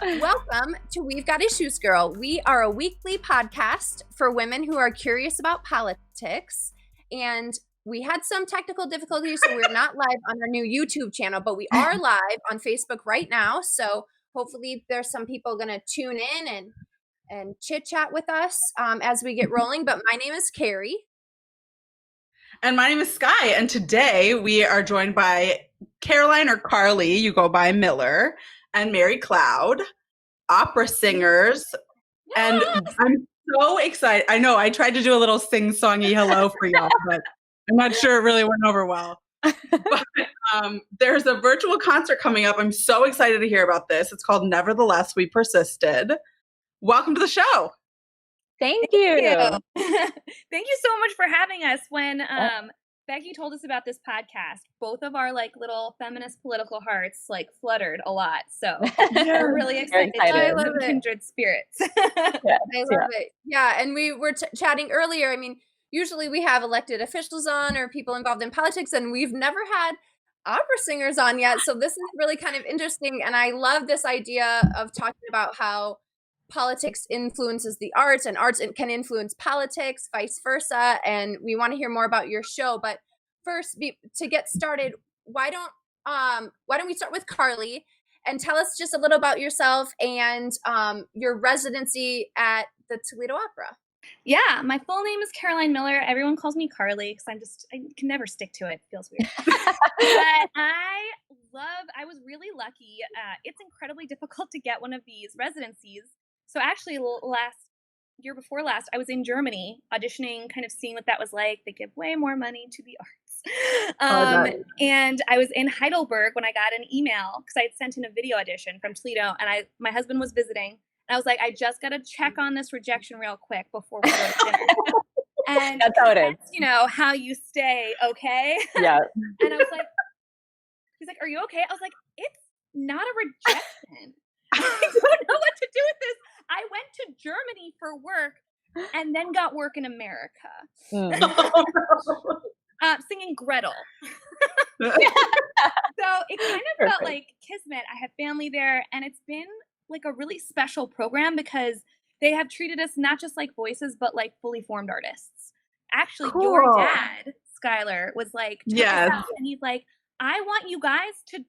Welcome to We've Got Issues, Girl. We are a weekly podcast for women who are curious about politics. And we had some technical difficulties, so we're not live on our new YouTube channel, but we are live on Facebook right now. So hopefully there's some people going to tune in and chit chat with us as we get rolling. But my name is Carrie. And my name is Sky. And today we are joined by Caroline or Carly, you go by Miller, and Mary Cloud, opera singers. Yes! And I'm so excited. I know I tried to do a little sing-songy hello for y'all, but I'm not sure it really went over well. But there's a virtual concert coming up. I'm so excited to hear about this. It's called Nevertheless, We Persisted. Welcome to the show. Thank you. Thank you so much for having us. When Becky told us about this podcast, both of our little feminist political hearts fluttered a lot. So we're really excited. I love it. Kindred spirits. I love it. Yeah, and we were chatting earlier. I mean, usually we have elected officials on or people involved in politics, and we've never had opera singers on yet. So this is really kind of interesting. And I love this idea of talking about how politics influences the arts and arts can influence politics, vice versa. And we want to hear more about your show. But first, to get started, why don't we start with Carly and tell us just a little about yourself and your residency at the Toledo Opera. Yeah, my full name is Caroline Miller. Everyone calls me Carly because I can never stick to it. It feels weird. But I was really lucky. It's incredibly difficult to get one of these residencies. So actually year before last, I was in Germany auditioning, kind of seeing what that was like. They give way more money to the arts. And I was in Heidelberg when I got an email because I had sent in a video audition from Toledo, and my husband was visiting. And I was like, I just got to check on this rejection real quick before we go to dinner. And that's how it is. You know, how you stay okay. Yeah. And I was like, he's like, are you okay? I was like, it's not a rejection. I don't know what to do with this. I went to Germany for work and then got work in America. Singing Gretel. So it kind of felt like kismet. I have family there, and it's been like a really special program because they have treated us not just like voices, but like fully formed artists. Actually, cool. Your dad, Skylar, was like, took us out, and he's like, I want you guys to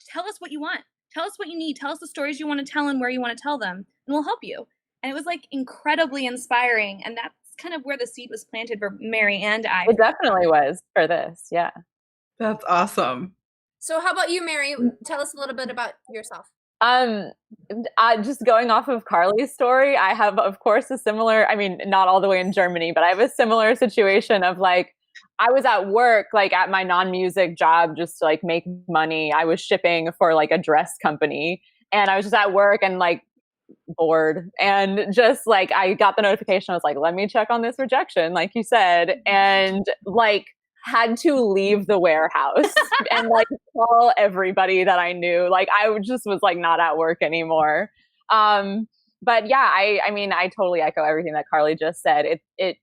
tell us what you want. Tell us what you need. Tell us the stories you want to tell and where you want to tell them, and we'll help you. And it was like incredibly inspiring. And that's kind of where the seed was planted for Mary and I. It definitely was for this. Yeah. That's awesome. So how about you, Mary? Tell us a little bit about yourself. Just going off of Carly's story, I have, of course, a similar, I mean, not all the way in Germany, but I have a similar situation of I was at work, at my non-music job, just to make money. I was shipping for a dress company, and I was just at work and bored, and just I got the notification. I was like, let me check on this rejection, like you said, and had to leave the warehouse and call everybody that I knew. I just was not at work anymore. But yeah, I mean, I totally echo everything that Carly just said. It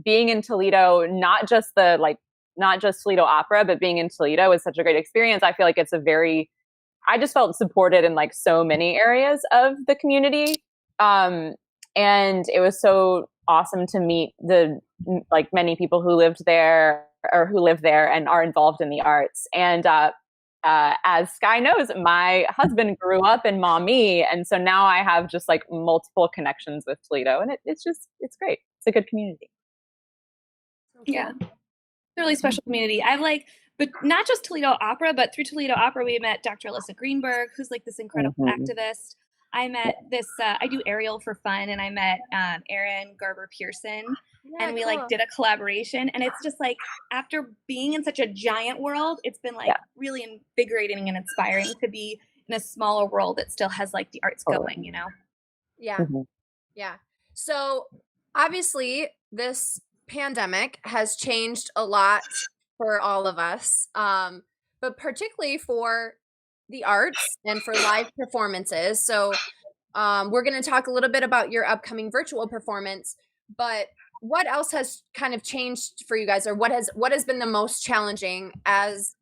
being in Toledo, not just Toledo Opera, but being in Toledo is such a great experience. I feel like I just felt supported in so many areas of the community. And it was so awesome to meet the many people who lived there or who live there and are involved in the arts. And as Sky knows, my husband grew up in Maumee, and so now I have just multiple connections with Toledo, and it's great. It's a good community. Yeah, it's a really special community. I've but not just Toledo Opera, but through Toledo Opera, we met Dr. Alyssa Greenberg, who's this incredible activist. I met I do Ariel for fun, and I met Erin Garber Pearson, and we did a collaboration. And it's just after being in such a giant world, it's been really invigorating and inspiring to be in a smaller world that still has the arts going, you know? Yeah. Yeah. So obviously this pandemic has changed a lot for all of us, but particularly for the arts and for live performances. So we're going to talk a little bit about your upcoming virtual performance, but what else has kind of changed for you guys, or what has been the most challenging as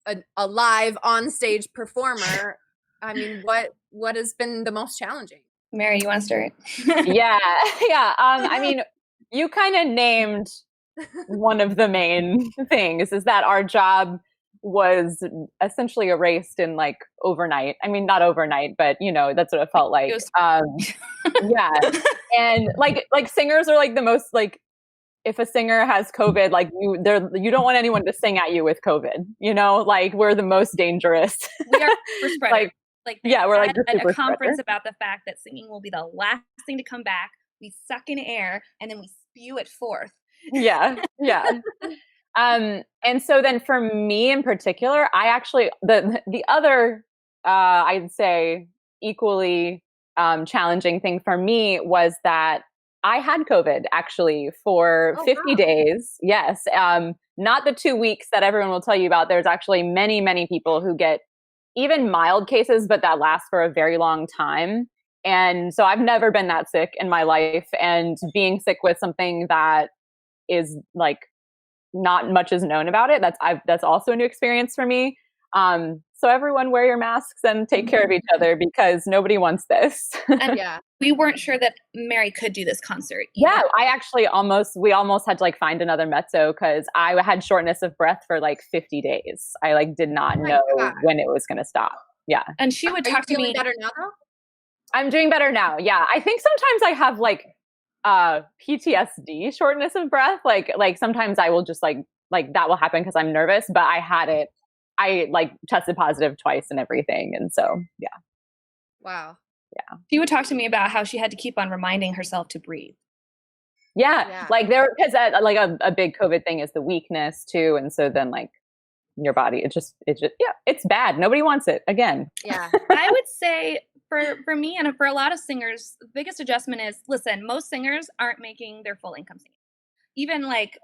a live on stage performer I mean, what has been the most challenging? Mary, you want to start? Yeah. I mean, you kind of named one of the main things, is that our job was essentially erased in like overnight. I mean, not overnight, but that's what it felt like. Yeah. And like singers are like the most, like, if a singer has COVID, like you don't want anyone to sing at you with COVID, like we're the most dangerous. We are super spreaders. We're like the super a conference spreader. about the fact that singing will be the last thing to come back. We suck in air and then we spew it forth. Yeah. And so then for me in particular, I actually, the other, I'd say equally challenging thing for me was that I had COVID actually for 50 days. Yes. Not the 2 weeks that everyone will tell you about. There's actually many, many people who get even mild cases, but that lasts for a very long time. And so I've never been that sick in my life, and being sick with something that is like not much is known about it. That's also a new experience for me. So everyone wear your masks and take care of each other, because nobody wants this. And we weren't sure that Mary could do this concert. Yeah, we almost had to like find another mezzo, because I had shortness of breath for like 50 days. I like did not know when it was going to stop. Yeah. And she would talk to me. Better now though? I'm doing better now. Yeah. I think sometimes I have like PTSD, shortness of breath. Like sometimes I will just like that will happen because I'm nervous, but I had it. I like tested positive twice and everything. And so, yeah. Wow. Yeah. She would talk to me about how she had to keep on reminding herself to breathe. Yeah. Like because like a big COVID thing is the weakness too. And so then like your body, it's just, it's bad. Nobody wants it again. Yeah. I would say for me and for a lot of singers, the biggest adjustment is, listen, most singers aren't making their full income singing. Even like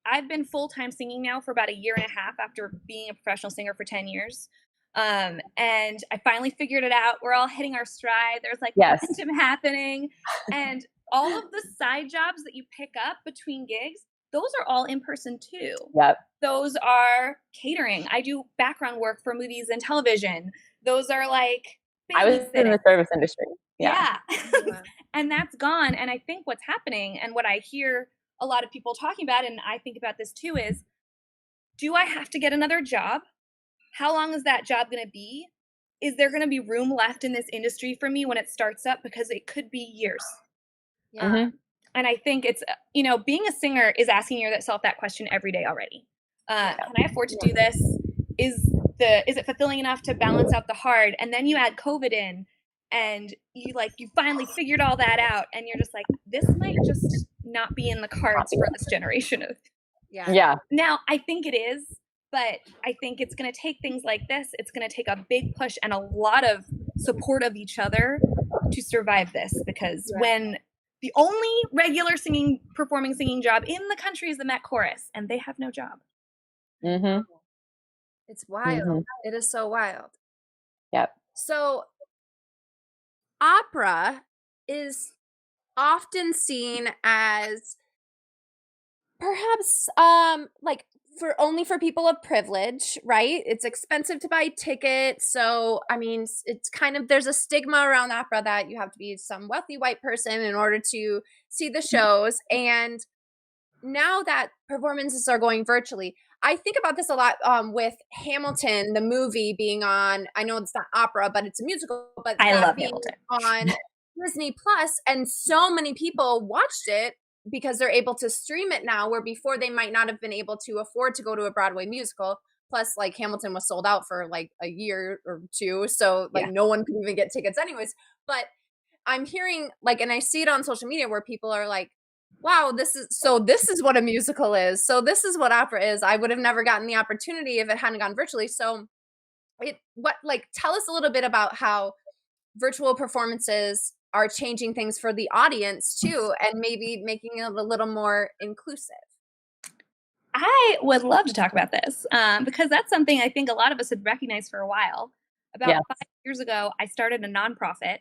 I've been full-time singing now for about a year and a half after being a professional singer for 10 years. And I finally figured it out. We're all hitting our stride. There's like momentum happening. And all of the side jobs that you pick up between gigs, those are all in person too. Yep. Those are catering. I do background work for movies and television. Those are like I was in the service industry. Yeah. And that's gone. And I think what's happening, and what I hear a lot of people talking about, and I think about this too, is, do I have to get another job? How long is that job going to be? Is there going to be room left in this industry for me when it starts up? Because it could be years. Yeah. Mm-hmm. And I think it's, being a singer is asking yourself that question every day already. Can I afford to do this? Is it fulfilling enough to balance out the hard? And then you add COVID in, and you finally figured all that out, and you're just like, this might just not be in the cards for this generation of. Yeah. Now I think it is, but I think it's going to take things like this. It's going to take a big push and a lot of support of each other to survive this, because when the only regular performing singing job in the country is the Met Chorus, and they have no job. Mm-hmm. It's wild. Mm-hmm. It is so wild. Yep. So opera is often seen as perhaps only for people of privilege, right? It's expensive to buy tickets. So, I mean, it's kind of, there's a stigma around opera that you have to be some wealthy white person in order to see the shows. And now that performances are going virtually, I think about this a lot with Hamilton, the movie being on, I know it's not opera, but it's a musical, but I love Hamilton. On Disney Plus, and so many people watched it because they're able to stream it now, where before they might not have been able to afford to go to a Broadway musical. Plus, like, Hamilton was sold out for like a year or two, so no one could even get tickets anyways. But I'm hearing and I see it on social media where people are like, wow, this is what a musical is. So this is what opera is. I would have never gotten the opportunity if it hadn't gone virtually. So tell us a little bit about how virtual performances are changing things for the audience too, and maybe making it a little more inclusive. I would love to talk about this because that's something I think a lot of us had recognized for a while. About 5 years ago, I started a nonprofit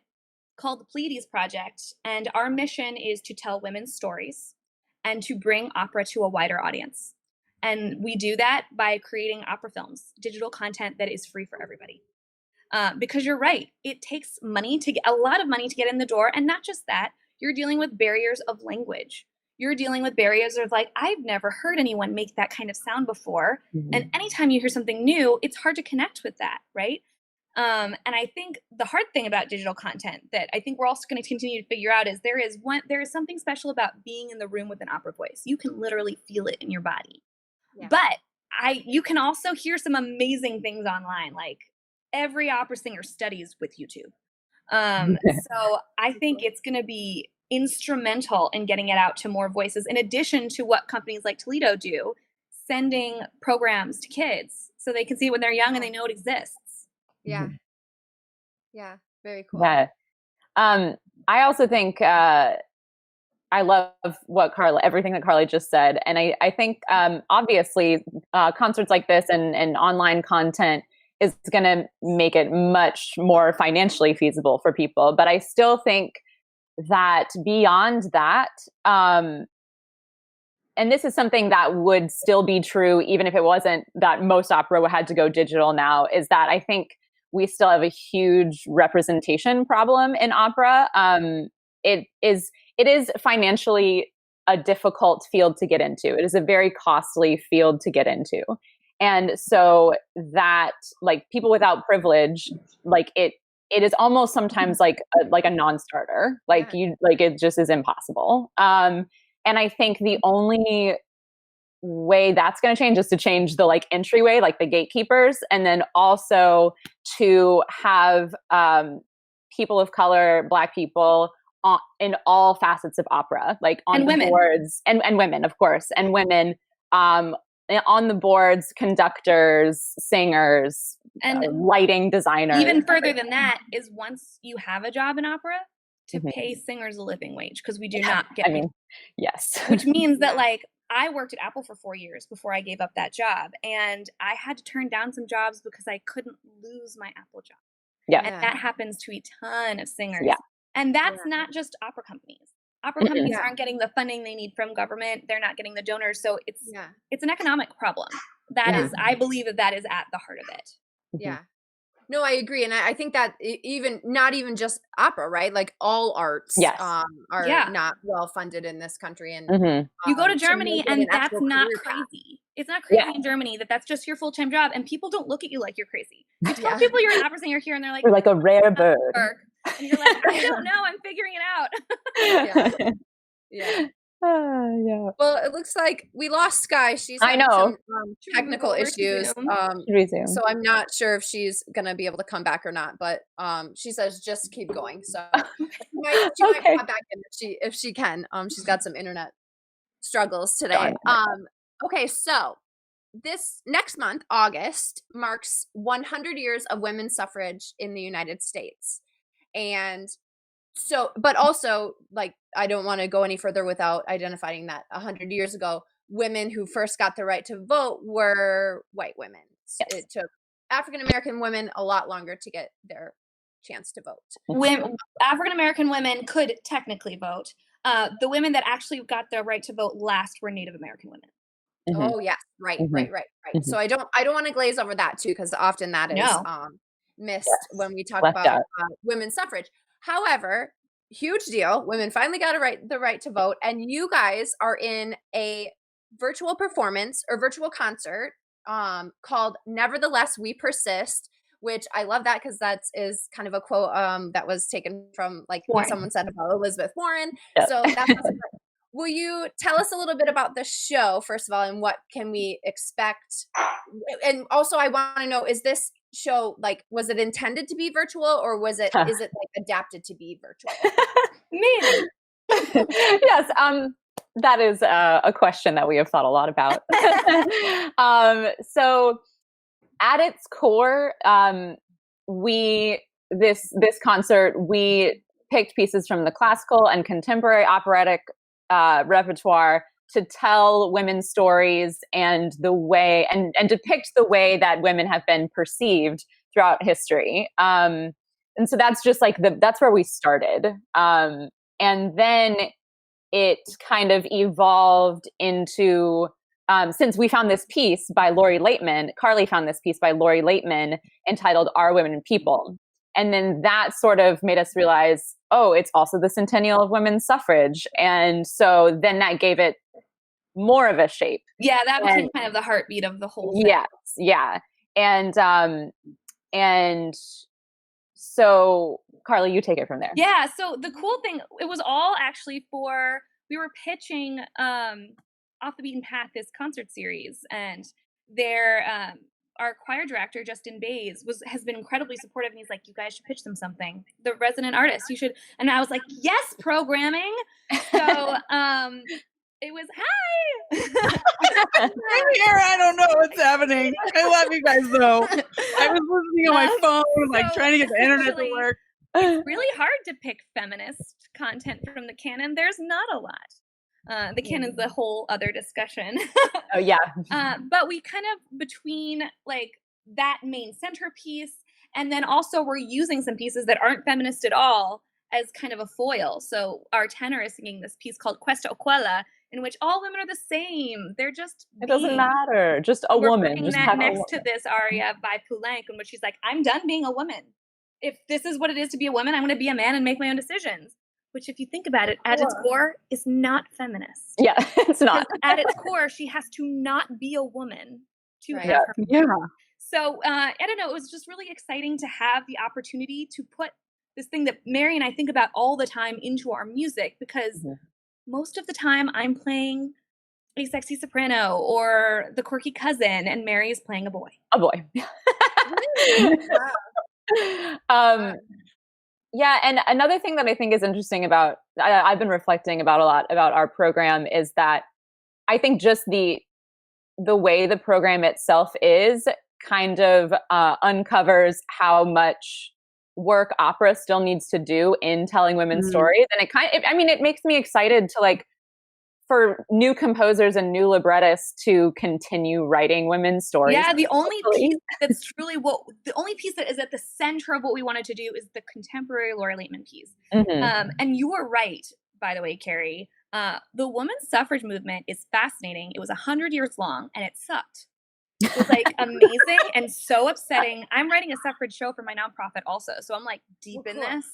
called the Pleiades Project, and our mission is to tell women's stories and to bring opera to a wider audience. And we do that by creating opera films, digital content that is free for everybody. because you're right. It takes money to get a lot of money to get in the door. And not just that, you're dealing with barriers of language. You're dealing with barriers of like, I've never heard anyone make that kind of sound before. And anytime you hear something new, it's hard to connect with that, right? And I think the hard thing about digital content that I think we're also going to continue to figure out is there is something special about being in the room with an opera voice. You can literally feel it in your body. Yeah. But you can also hear some amazing things online. Like every opera singer studies with YouTube. So I think it's going to be instrumental in getting it out to more voices, in addition to what companies like Toledo do, sending programs to kids so they can see it when they're young and they know it exists. Yeah. Yeah. Very cool. Yeah. I also think I love everything that Carly just said. And I think obviously concerts like this and online content is going to make it much more financially feasible for people. But I still think that beyond that, and this is something that would still be true even if it wasn't that most opera had to go digital now, is that I think we still have a huge representation problem in opera. It is financially a difficult field to get into. It is a very costly field to get into. And so that, like, people without privilege, like it is almost sometimes like a non-starter. Like it just is impossible. And I think the only way that's going to change is to change the like entryway, like the gatekeepers, and then also to have people of color, Black people in all facets of opera, like on the boards, and women, of course, and women on the boards, conductors, singers, and lighting designers. Even further than that is once you have a job in opera, to pay singers a living wage, because we do not get. Yes. Which means that like I worked at Apple for 4 years before I gave up that job, and I had to turn down some jobs because I couldn't lose my Apple job. Yeah. And that happens to a ton of singers. Yeah. And that's not just opera companies. Opera companies aren't getting the funding they need from government. They're not getting the donors. So it's an economic problem. That is, I believe that is at the heart of it. Yeah. No, I agree. And I think that not even just opera, right? Like all arts are not well funded in this country. And you go to Germany and that's not crazy. It's not crazy in Germany that's just your full-time job, and people don't look at you like you're crazy. You tell people you're an opera singer here and they're like, you're like a rare bird. And you're like, I don't know, I'm figuring it out. Yeah. Well, it looks like we lost Sky. She's having some technical issues. So I'm not sure if she's gonna be able to come back or not. But she says just keep going. So she might pop back in if she can. She's got some internet struggles today. Okay, so this next month, August, marks 100 years of women's suffrage in the United States. And so, but also, like, I don't want to go any further without identifying that 100 years ago, women who first got the right to vote were white women. Yes. It took African-American women a lot longer to get their chance to vote. African-American women could technically vote. The women that actually got the right to vote last were Native American women. Oh, yes. Right. So I don't want to glaze over that too, because often that is missed when we talk about women's suffrage. However, huge deal. Women finally got the right to vote, and you guys are in a virtual performance or virtual concert called "Nevertheless We Persist," which I love that because that is kind of a quote that was taken from like what someone said about Elizabeth Warren. Yeah. So that's will you tell us a little bit about the show, first of all, and what can we expect? And also, I want to know, is this show, like, was it intended to be virtual, or is it like adapted to be virtual? Maybe. Yes, that is a question that we have thought a lot about. So at its core, this concert, we picked pieces from the classical and contemporary operatic repertoire to tell women's stories and the way and depict the way that women have been perceived throughout history. And so that's just like that's where we started. And then it kind of evolved into since we found this piece by Lori Laitman, Carly found this piece by Lori Laitman entitled Are Women People? And then that sort of made us realize, oh, it's also the centennial of women's suffrage. And so then that gave it more of a shape. Yeah, that became kind of the heartbeat of the whole thing. Yes, yeah. And so Carly, you take it from there. Yeah, so the cool thing, it was all actually we were pitching Off the Beaten Path, this concert series, and our choir director, Justin Bays, has been incredibly supportive, and he's like, you guys should pitch them something. The resident artists, you should. And I was like, yes, programming. So it was, hi. I'm here. I don't know what's happening. I love you guys, though. I was listening on my phone, like trying to get the internet to work. It's really hard to pick feminist content from the canon. There's not a lot. The canon's a whole other discussion. Oh, yeah. But we kind of, between like that main centerpiece, and then also we're using some pieces that aren't feminist at all as kind of a foil. So our tenor is singing this piece called Questa Oquella, in which all women are the same. They're just It doesn't matter. Just a woman. Putting just that next to this aria by Poulenc, in which she's like, I'm done being a woman. If this is what it is to be a woman, I'm going to be a man and make my own decisions. Which, if you think about it, at its core, is not feminist. Yeah, it's not. At its core, she has to not be a woman to have her. Yeah. So, I don't know, it was just really exciting to have the opportunity to put this thing that Mary and I think about all the time into our music, because most of the time I'm playing a sexy soprano or the quirky cousin, and Mary is playing a boy. A boy. Yeah, and another thing that I think is interesting about, I've been reflecting about a lot about our program, is that I think just the way the program itself is kind of uncovers how much work opera still needs to do in telling women's stories. And it makes me excited to, like, for new composers and new librettists to continue writing women's stories. Yeah, the only piece that is at the center of what we wanted to do is the contemporary Lori Laitman piece. And you were right, by the way, Carrie. The women's suffrage movement is fascinating. It was 100 years long, and it sucked. It was like amazing and so upsetting. I'm writing a suffrage show for my nonprofit also, so I'm like deep in this,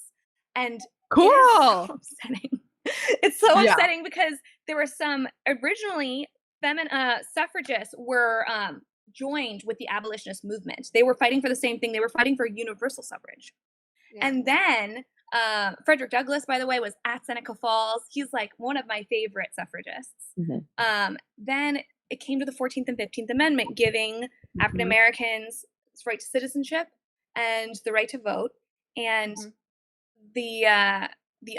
and cool. It is so upsetting. It's so upsetting because there were some originally suffragists were joined with the abolitionist movement. They were fighting for the same thing. They were fighting for universal suffrage. Yeah. And then Frederick Douglass, by the way, was at Seneca Falls. He's like one of my favorite suffragists. Then it came to the 14th and 15th Amendment, giving African Americans the right to citizenship and the right to vote. And the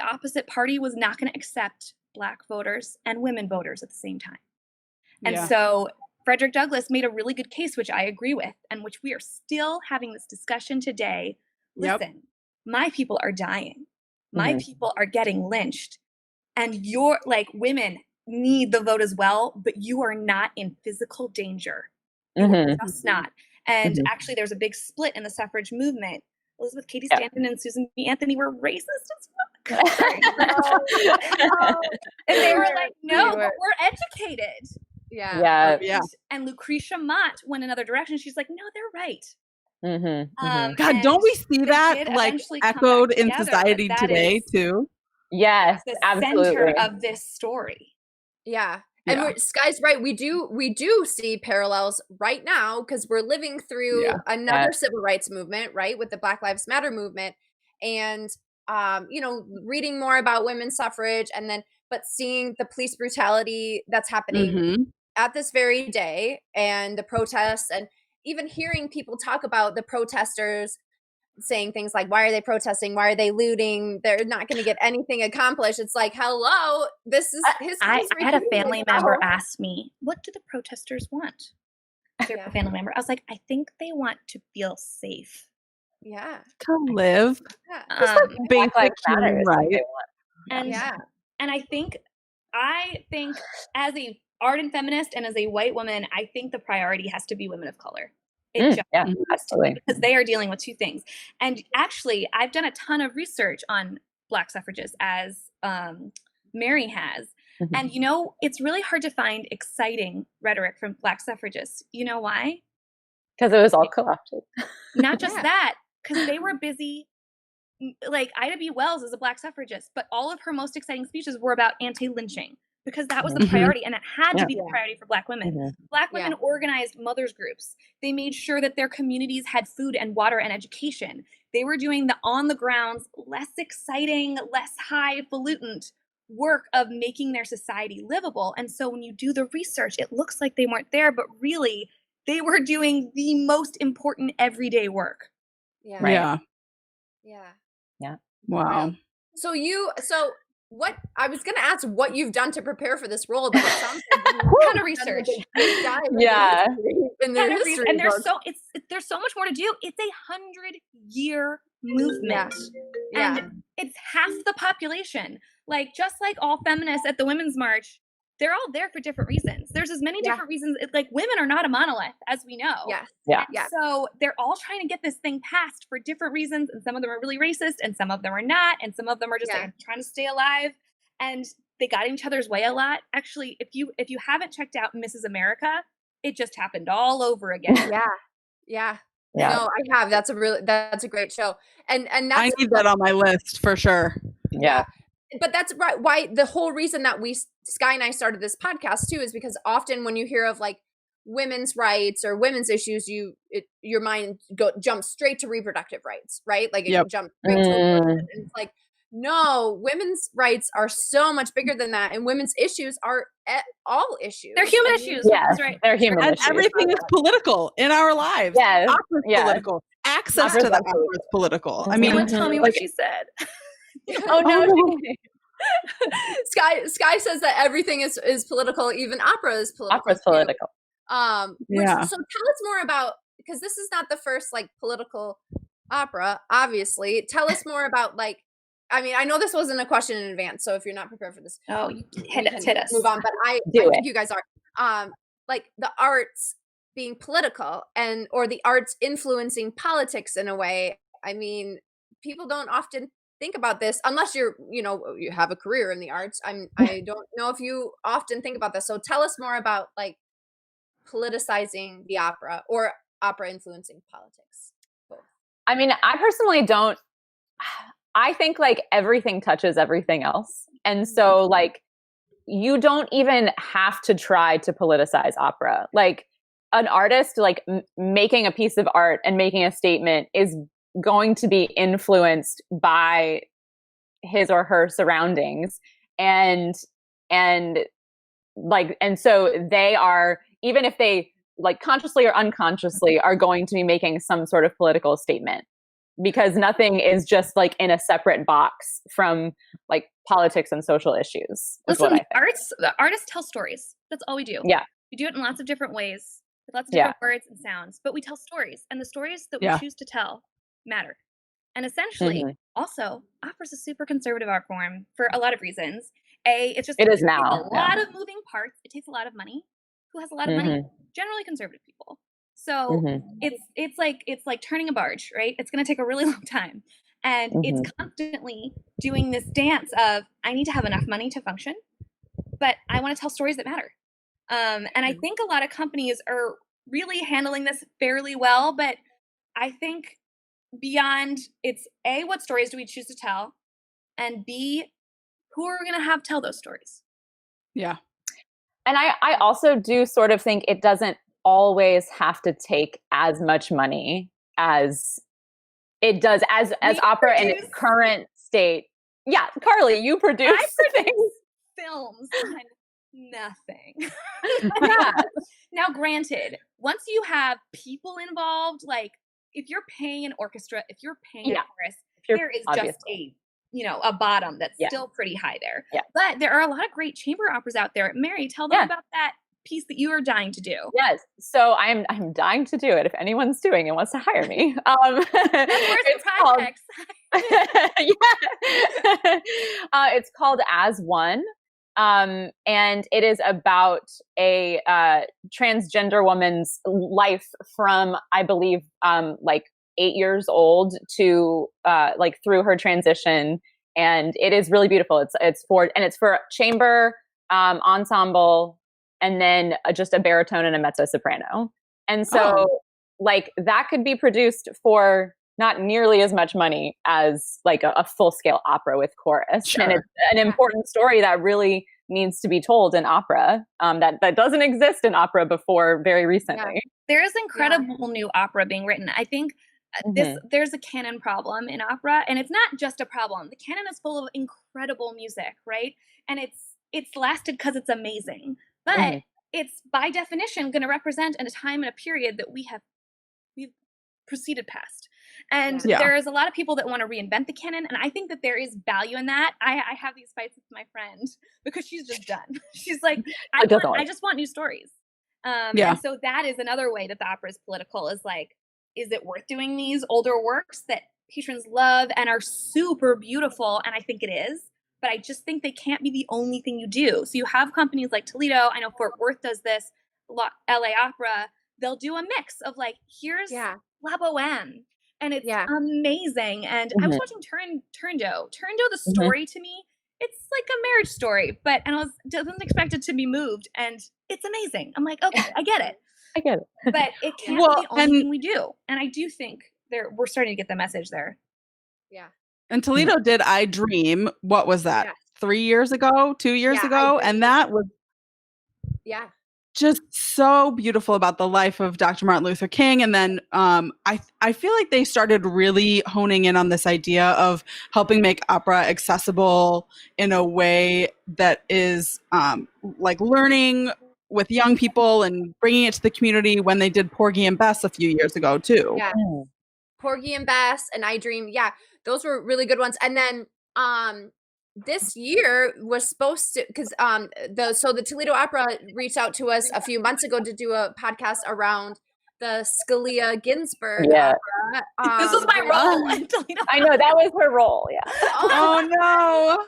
opposite party was not going to accept Black voters and women voters at the same time. And so Frederick Douglass made a really good case, which I agree with, and which we are still having this discussion today. Listen, my people are dying. My people are getting lynched. And you're like, women need the vote as well, but you are not in physical danger. Just not. And actually, there's a big split in the suffrage movement. Elizabeth Cady Stanton and Susan B. Anthony were racist as fuck. And they were like, no, but we're educated. And Lucretia Mott went another direction. She's like, no, they're right. God, don't we see that like echoed in society today too? Yes, the absolutely. Center of this story. Yeah. And Sky's right. We do see parallels right now, because we're living through another civil rights movement, right, with the Black Lives Matter movement, and reading more about women's suffrage, but seeing the police brutality that's happening at this very day, and the protests, and even hearing people talk about the protesters saying things like, why are they protesting? Why are they looting? They're not going to get anything accomplished. It's like, hello, this is his. I had a family member ask me, what do the protesters want? A family member. I was like, I think they want to feel safe. Yeah. To live. Yeah. Basic human right. And I think as a ardent feminist and as a white woman, I think the priority has to be women of color. Absolutely. Because they are dealing with two things. And actually, I've done a ton of research on Black suffragists, as Mary has. Mhm. And it's really hard to find exciting rhetoric from Black suffragists. You know why? Because it was all co-opted. Not just Yeah. that, because they were busy. Like Ida B. Wells is a Black suffragist, but all of her most exciting speeches were about anti-lynching because that was the Mhm. priority, and it had to Yeah. be the priority for Black women. Mhm. Black Yeah. women organized mothers groups. They made sure that their communities had food and water and education. They were doing the on-the-ground, less exciting, less highfalutin work of making their society livable. And so when you do the research, it looks like they weren't there, but really they were doing the most important everyday work. Yeah. Right. Yeah. Yeah. Yeah. Wow. So what I was going to ask what you've done to prepare for this role, but it sounds like you've Ton of done research. a deep dive into Yeah. in their history And books. there's so much more to do. It's a 100-year movement. Yeah. And it's half the population. Like, just like all feminists at the Women's March, they're all there for different reasons. There's as many Yeah. different reasons. Like, women are not a monolith, as we know. Yes. Yeah. And Yeah. so they're all trying to get this thing passed for different reasons. And some of them are really racist, and some of them are not. And some of them are just Yeah. like trying to stay alive. And they got in each other's way a lot. Actually, if you haven't checked out Mrs. America, it just happened all over again. Yeah. Yeah. Yeah. No, I have. That's a great show. And that's I need that on my list for sure. Yeah. but that's right. Why the whole reason that Sky and I started this podcast too is because often when you hear of like women's rights or women's issues, your mind jumps straight to reproductive rights, right? Like it Yep. jumps straight to abortion. And it's like, no, women's rights are so much bigger than that, and women's issues are all issues. They're human And issues. Yeah. That's right. They're human And issues. everything is political in our lives. Yes. Opera's Yes. political. Access Opera's to the absolutely- opera is political. I Mhm. mean, Someone tell me what she said. Oh no. Sky says that everything is political, even opera is political. Opera's too. political. Yeah. So tell us more about, because this is not the first like political opera, obviously. Tell us more about like, I mean, I know this wasn't a question in advance, so if you're not prepared for this, Oh, you we hit can us. move on. But I Do think it. you guys are. Like the arts being political or the arts influencing politics in a way. I mean, people don't often think about this unless you have a career in the arts. I don't know if you often think about this. So tell us more about like politicizing the opera or opera influencing politics. I mean, I personally don't. I think like everything touches everything else. And so like you don't even have to try to politicize opera. Like an artist like making a piece of art and making a statement is going to be influenced by his or her surroundings. And so they are, even if they like consciously or unconsciously are going to be making some sort of political statement, because nothing is just like in a separate box from like politics and social issues. Listen, the artists tell stories. That's all we do. Yeah. We do it in lots of different ways, with lots of different words and sounds, but we tell stories, and the stories that we choose to tell matter. And essentially, also, opera's a super conservative art form for a lot of reasons. It is now. A lot of moving parts. It takes a lot of money. Who has a lot of money? Generally conservative people. So it's like turning a barge, right? It's going to take a really long time. And it's constantly doing this dance of, I need to have enough money to function, but I want to tell stories that matter. And I think a lot of companies are really handling this fairly well, but I think beyond, it's A, what stories do we choose to tell? And B, who are we going to have tell those stories? Yeah. And I also do sort of think it doesn't always have to take as much money as it does as opera in its current state. Yeah, Carly, you produce films on nothing. Yeah. Now, granted, once you have people involved, like if you're paying an orchestra, if you're paying a chorus, there is just a bottom that's still pretty high there. Yeah. But there are a lot of great chamber operas out there. Mary, tell them about that piece that you are dying to do. Yes. So I'm dying to do it. If anyone's doing it, wants to hire me. It's projects. It's called As One. And it is about a transgender woman's life from, I believe, like 8 years old to like through her transition. And it is really beautiful. It's for chamber, ensemble, and then just a baritone and a mezzo soprano. And so like that could be produced for not nearly as much money as like a full scale opera with chorus. Sure. And it's an important story that really needs to be told in opera, that doesn't exist in opera before very recently. Yeah. There is incredible new opera being written. I think there's a canon problem in opera, and it's not just a problem. The canon is full of incredible music, right? And it's lasted because it's amazing, but it's by definition going to represent a time and a period that we've proceeded past. And there is a lot of people that want to reinvent the canon, and I think that there is value in that. I have these fights with my friend because she's just done. She's like, I just want new stories. And so that is another way that the opera is political, is like, is it worth doing these older works that patrons love and are super beautiful? And I think it is, but I just think they can't be the only thing you do. So you have companies like Toledo, I know Fort Worth does this, LA Opera, they'll do a mix of like, here's La Boheme, and it's amazing. And I was watching Turndo, the story to me, it's like a marriage story, and I wasn't expected to be moved, and it's amazing. I'm like, okay, I get it. But it can't be the only thing we do. And I do think we're starting to get the message there. Yeah. And Toledo did I Dream. What was that? 3 years ago, 2 years ago? And that was just so beautiful about the life of Dr. Martin Luther King. And then I feel like they started really honing in on this idea of helping make opera accessible in a way that is like learning with young people and bringing it to the community when they did Porgy and Bess a few years ago too. Yeah. Porgy and Bess and I Dream. Yeah, those were really good ones. And then this year was supposed to, because the Toledo Opera reached out to us a few months ago to do a podcast around the Scalia Ginsburg opera. This was my role. I know, that was her role. Yeah. Oh no.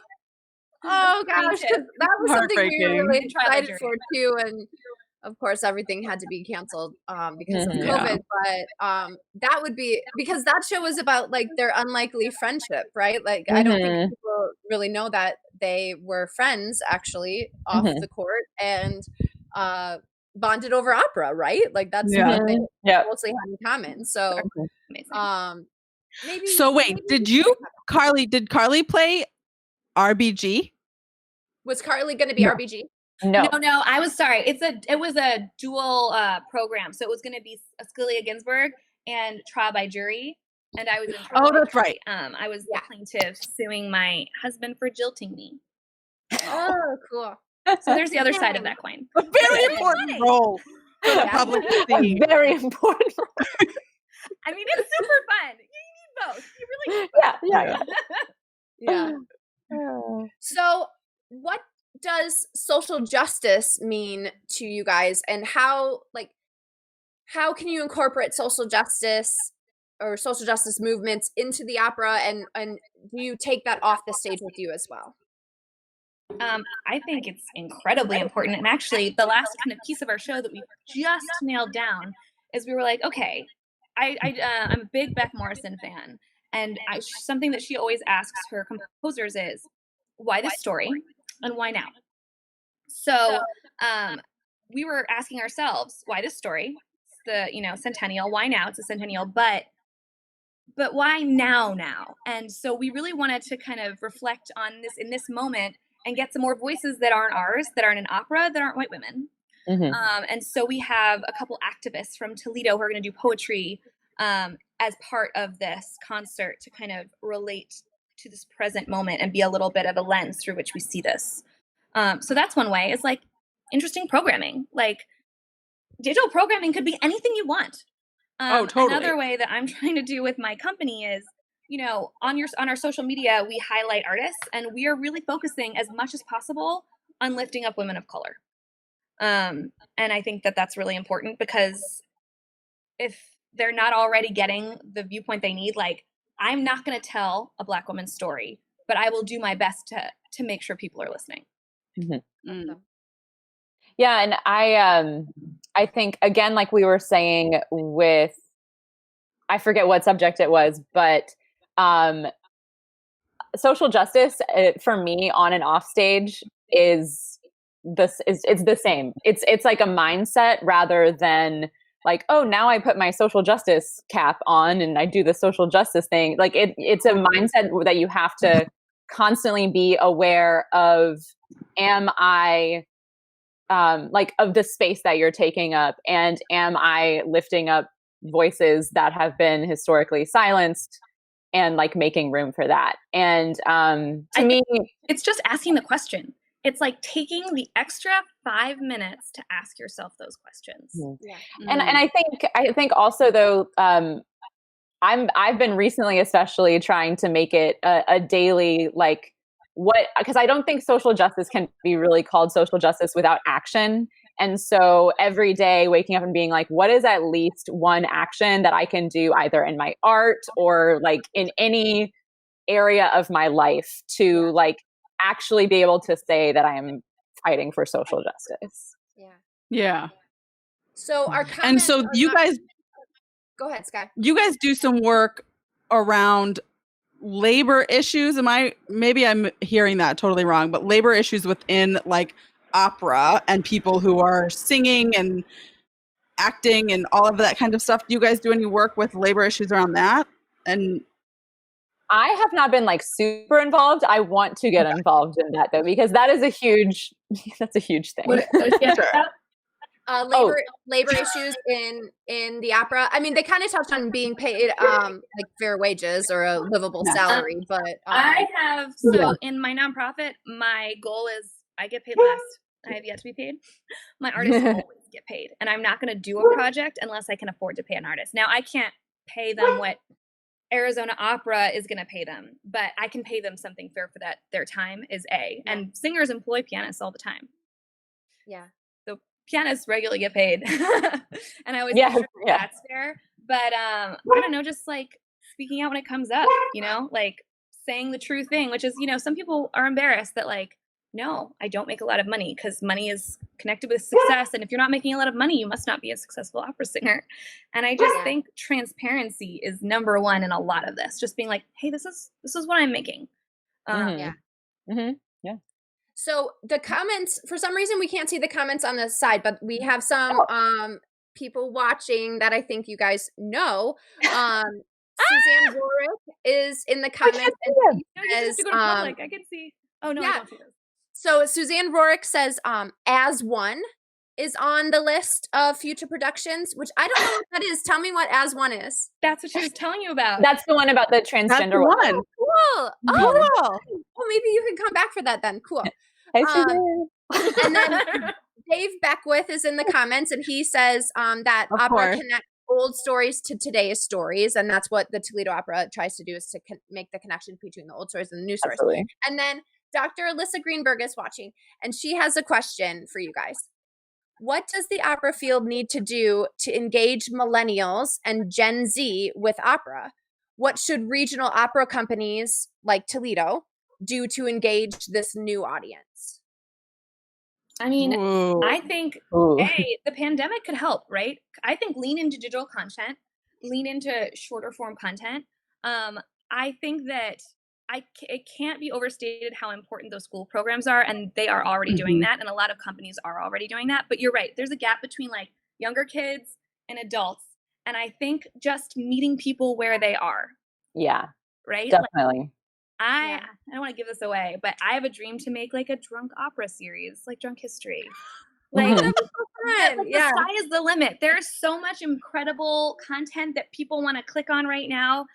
Oh gosh, that was something we were really excited for too, and of course everything had to be canceled because of COVID. But that would be, because that show was about like their unlikely friendship, right? Like I don't think people really know that they were friends actually off the court and bonded over opera, right? Like that's what they mostly had in common. So maybe. So wait, did Carly play RBG? Was Carly going to be RBG? No. I was sorry. It was a dual program, so it was going to be Scalia Ginsburg and trial by jury, and I was in trouble. Oh, that's right. I was the plaintiff suing my husband for jilting me. Oh, cool. So there's the other side of that coin. A very important role for the public to see. Very important role. I mean, it's super fun. You need both. You really need both. Yeah. So what does social justice mean to you guys, and how can you incorporate social justice or social justice movements into the opera, and do you take that off the stage with you as well? I think it's incredibly important, and actually the last kind of piece of our show that we just nailed down is we were like, okay, I'm a big Beck Morrison fan, and something that she always asks her composers is, why this story and why now? So we were asking ourselves, why this story? It's the centennial. Why now? It's a centennial, but why now? And so we really wanted to kind of reflect on this in this moment and get some more voices that aren't ours, that aren't in opera, that aren't white women. And so we have a couple activists from Toledo who are going to do poetry as part of this concert to kind of relate to this present moment and be a little bit of a lens through which we see this. So that's one way. It's like interesting programming. Like digital programming could be anything you want. Totally. Another way that I'm trying to do with my company is, on our social media, we highlight artists, and we are really focusing as much as possible on lifting up women of color. And I think that that's really important, because if they're not already getting the viewpoint they need, like, I'm not going to tell a Black woman's story, but I will do my best to make sure people are listening. Yeah, and I think, again, like we were saying with, I forget what subject it was, but social justice for me on and off stage is it's the same. It's like a mindset rather than like, oh, now I put my social justice cap on and I do the social justice thing. Like it's a mindset that you have to constantly be aware of. Am I like of the space that you're taking up, and am I lifting up voices that have been historically silenced and like making room for that? And to me, it's just asking the question. It's like taking the extra 5 minutes to ask yourself those questions. Yeah. And I think also though, I've been recently especially trying to make it a daily, like, because I don't think social justice can be really called social justice without action. And so every day waking up and being like, what is at least one action that I can do either in my art or like in any area of my life to like actually be able to say that I am fighting for social justice. Yeah. So our and so you guys, go ahead, Sky. You guys do some work around labor issues. Maybe I'm hearing that totally wrong, but labor issues within like opera and people who are singing and acting and all of that kind of stuff. Do you guys do any work with labor issues around that? And I have not been like super involved. I want to get involved in that though, because that is that's a huge thing. Labor issues in the opera. I mean, they kind of touched on being paid like fair wages or a livable salary, but I have in my nonprofit, my goal is I get paid last. I have yet to be paid. My artists always get paid, and I'm not going to do a project unless I can afford to pay an artist. Now, I can't pay them what Arizona Opera is going to pay them, but I can pay them something fair for that. Their time is and singers employ pianists all the time. Yeah. So pianists regularly get paid. And I always make sure that's fair. But I don't know, just like speaking out when it comes up, like saying the true thing, which is, some people are embarrassed that like, no, I don't make a lot of money because money is connected with success. And if you're not making a lot of money, you must not be a successful opera singer. And I just think transparency is number one in a lot of this. Just being like, hey, this is what I'm making. Yeah. So the comments, for some reason, we can't see the comments on the side, but we have some people watching that I think you guys know. Suzanne Warwick is in the comments. And says, I can see. Oh, no, I don't see this. So Suzanne Rorick says, As One is on the list of future productions, which I don't know what that is. Tell me what As One is. That's what she was telling you about. That's the one about the transgender one. Cool. Oh, well, maybe you can come back for that then. Cool. Hey, Suzanne. And then Dave Beckwith is in the comments, and he says that opera connects old stories to today's stories, and that's what the Toledo Opera tries to do, is to make the connection between the old stories and the new stories. Absolutely. And then Dr. Alyssa Greenberg is watching, and she has a question for you guys. What does the opera field need to do to engage millennials and Gen Z with opera? What should regional opera companies like Toledo do to engage this new audience? I mean, I think, the pandemic could help, right? I think lean into digital content, lean into shorter form content. I think that it can't be overstated how important those school programs are, and they are already doing that, and a lot of companies are already doing that. But you're right, there's a gap between like younger kids and adults, and I think just meeting people where they are. Yeah, right. Definitely. I don't want to give this away, but I have a dream to make like a drunk opera series, like Drunk History. Like, the sky is the limit. There's so much incredible content that people want to click on right now.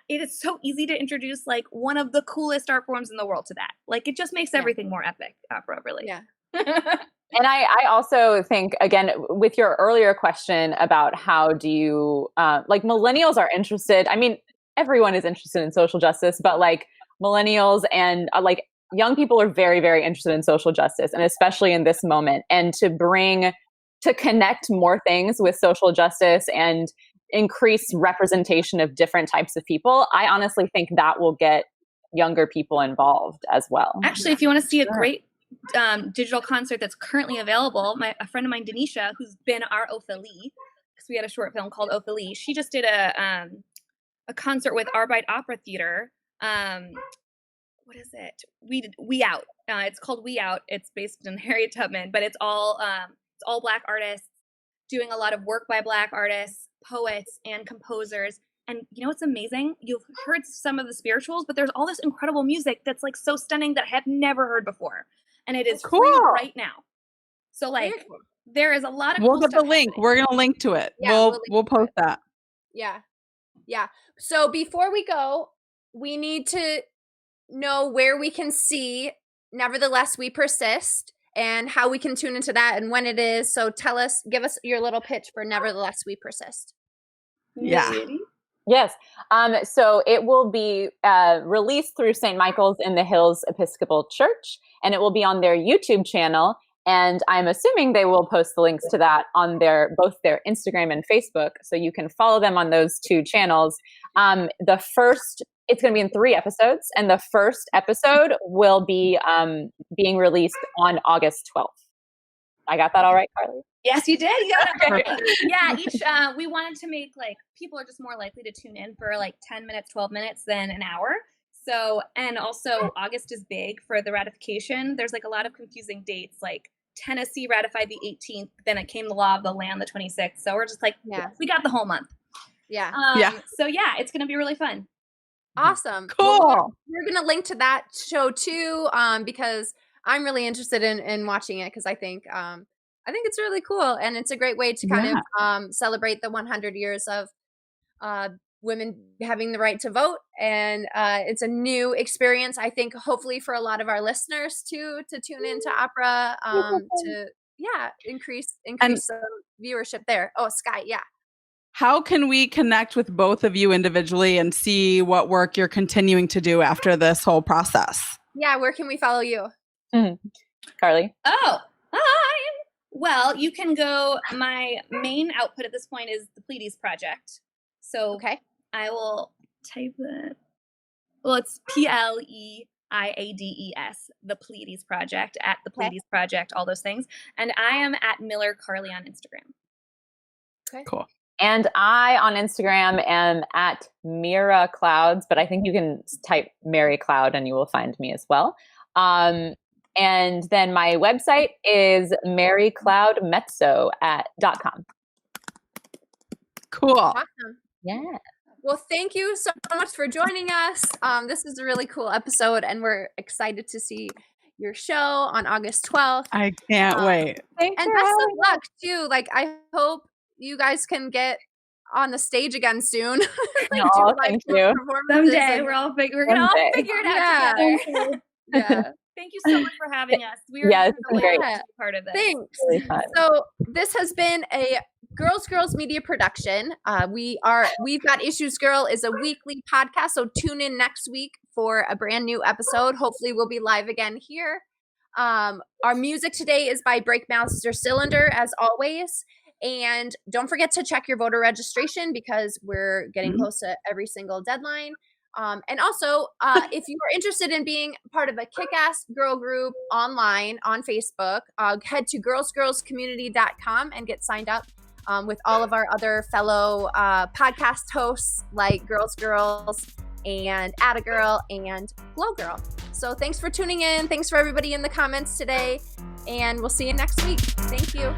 It is so easy to introduce like one of the coolest art forms in the world to that. Like it just makes everything more epic, opera, really. Yeah. And I also think, again, with your earlier question about how do you, like millennials are interested. I mean, everyone is interested in social justice, but like millennials and like young people are very, very interested in social justice, and especially in this moment. And to connect more things with social justice and increase representation of different types of people, I honestly think that will get younger people involved as well. Actually, if you want to see a great digital concert that's currently available, a friend of mine, Denisha, who's been our Ophélie, because we had a short film called Ophélie, she just did a concert with Arbeit Opera Theater. what is it? We Out. It's called We Out. It's based on Harriet Tubman, but it's all Black artists doing a lot of work by Black artists, poets, and composers. And you know what's amazing? You've heard some of the spirituals, but there's all this incredible music that's like so stunning that I have never heard before, and it is free right now. So like, there is a lot of. We'll get the link. We're gonna link to it. Yeah, we'll post that. Yeah. So before we go, we need to know where we can see Nevertheless We Persist and how we can tune into that and when it is. So give us your little pitch for Nevertheless We Persist. Yeah. Yes. So it will be released through St. Michael's in the Hills Episcopal Church, and it will be on their YouTube channel. And I'm assuming they will post the links to that on both their Instagram and Facebook. So you can follow them on those two channels. It's going to be in 3 episodes, and the first episode will be being released on August 12th. I got that all right, Carly? Yes, you did. Yeah, we wanted to make like people are just more likely to tune in for like 10 minutes, 12 minutes than an hour. So, and also August is big for the ratification. There's like a lot of confusing dates, like Tennessee ratified the 18th, then it came the law of the land the 26th. So we're just like, we got the whole month. Yeah. So yeah, it's going to be really fun. Awesome. Cool. Well, we're going to link to that show too, because I'm really interested in watching it because I think it's really cool, and it's a great way to kind of celebrate the 100 years of women having the right to vote, and it's a new experience. I think hopefully for a lot of our listeners too to tune into opera to increase some viewership there. Oh, Sky, yeah. How can we connect with both of you individually and see what work you're continuing to do after this whole process? Yeah, where can we follow you? Carly? Well, you can go, my main output at this point is the Pleiades Project. So I will type it. Well, it's PLEIADES, the Pleiades Project, at the Pleiades Project, all those things. And I am at Miller Carly on Instagram. Okay. Cool. And I on Instagram am at Mira Clouds, but I think you can type Mary Cloud and you will find me as well. And then my website is marycloudmezzo.com. Cool. Awesome. Yeah. Well, thank you so much for joining us. This is a really cool episode, and we're excited to see your show on August 12th. I can't wait. And best of luck, too. Like, I hope you guys can get on the stage again soon. Thank you. Someday we're going to all figure it out together. Yeah. Thank you so much for having us. We were great. To be part of this. Thanks. So this has been a Girls Media production. We've got Issues Girl is a weekly podcast, so tune in next week for a brand new episode. Hopefully we'll be live again here. Our music today is by Breakmaster Cylinder, as always. And don't forget to check your voter registration because we're getting close to every single deadline. And also, if you are interested in being part of a kick-ass girl group online on Facebook, head to girlscommunity.com and get signed up with all of our other fellow podcast hosts like Girls and Atta Girl and Glow Girl. So thanks for tuning in. Thanks for everybody in the comments today. And we'll see you next week. Thank you.